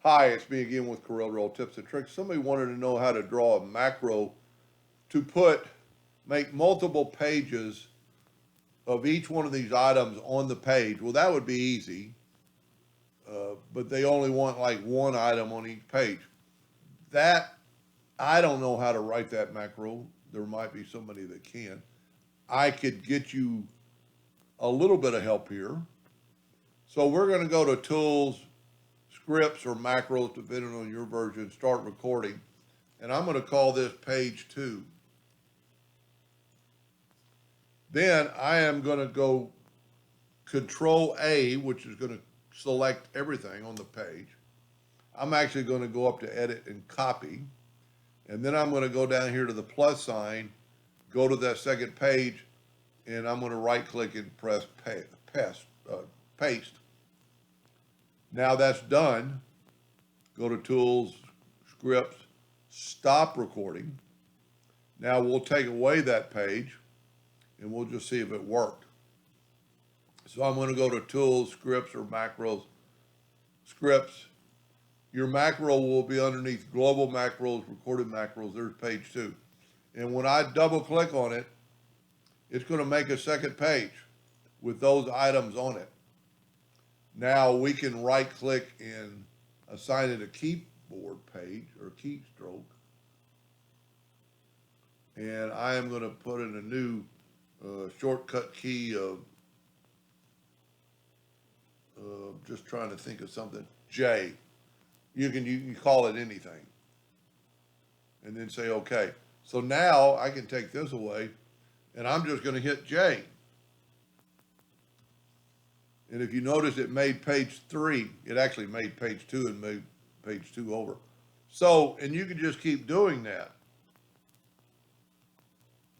Hi, it's me again with Corel Tips and Tricks. Somebody wanted to know how to draw a macro to make multiple pages of each one of these items on the page. Well, that would be easy, but they only want like one item on each page. That, I don't know how to write that macro. There might be somebody that can. I could get you a little bit of help here. So we're going to go to Tools, Scripts, or Macros, depending on your version, start recording. And I'm going to call this page 2. Then I am going to go Control A, which is going to select everything on the page. I'm actually going to go up to Edit and Copy. And then I'm going to go down here to the plus sign, go to that second page, and I'm going to right click and press paste. Now that's done. Go to Tools, Scripts, stop recording. Now we'll take away that page and we'll just see if it worked. So I'm going to go to Tools, Scripts, or Macros, Scripts. Your macro will be underneath Global Macros, Recorded Macros. There's page 2. And when I double click on it, it's going to make a second page with those items on it. Now we can right click and assign it a keyboard page or keystroke. And I am going to put in a new shortcut key of, just trying to think of something, J. You can call it anything. And then say okay. So now I can take this away and I'm just going to hit J. And if you notice, it made page 3. It actually made page 2 and made page 2 over. So, and you can just keep doing that.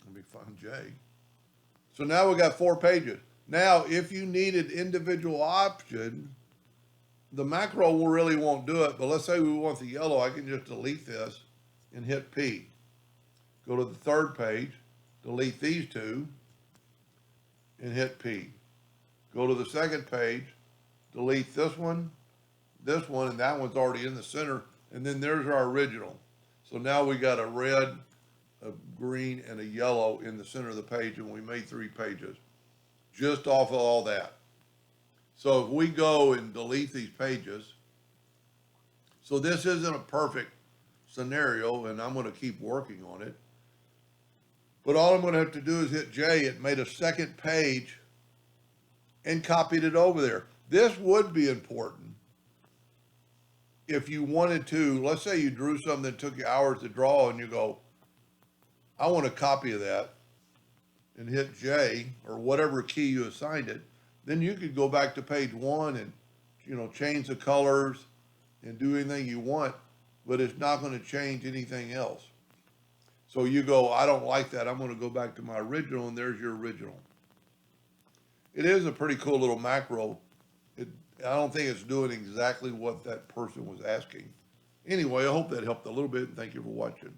Let me find J. So now we got 4 pages. Now, if you needed individual options, the macro really won't do it. But let's say we want the yellow. I can just delete this and hit P. Go to the third page, delete these 2, and hit P. Go to the second page, delete this one, and that one's already in the center, and then there's our original. So now we got a red, a green, and a yellow in the center of the page, and we made 3 pages just off of all that. So if we go and delete these pages, so this isn't a perfect scenario, and I'm going to keep working on it, but all I'm going to have to do is hit J. It made a second page and copied it over there. This would be important if you wanted to, let's say you drew something that took you hours to draw and you go, I want a copy of that, and hit J or whatever key you assigned it. Then you could go back to page 1 and, change the colors and do anything you want, but it's not going to change anything else. So you go, I don't like that. I'm going to go back to my original, and there's your original. It is a pretty cool little macro. I don't think it's doing exactly what that person was asking. Anyway, I hope that helped a little bit, and thank you for watching.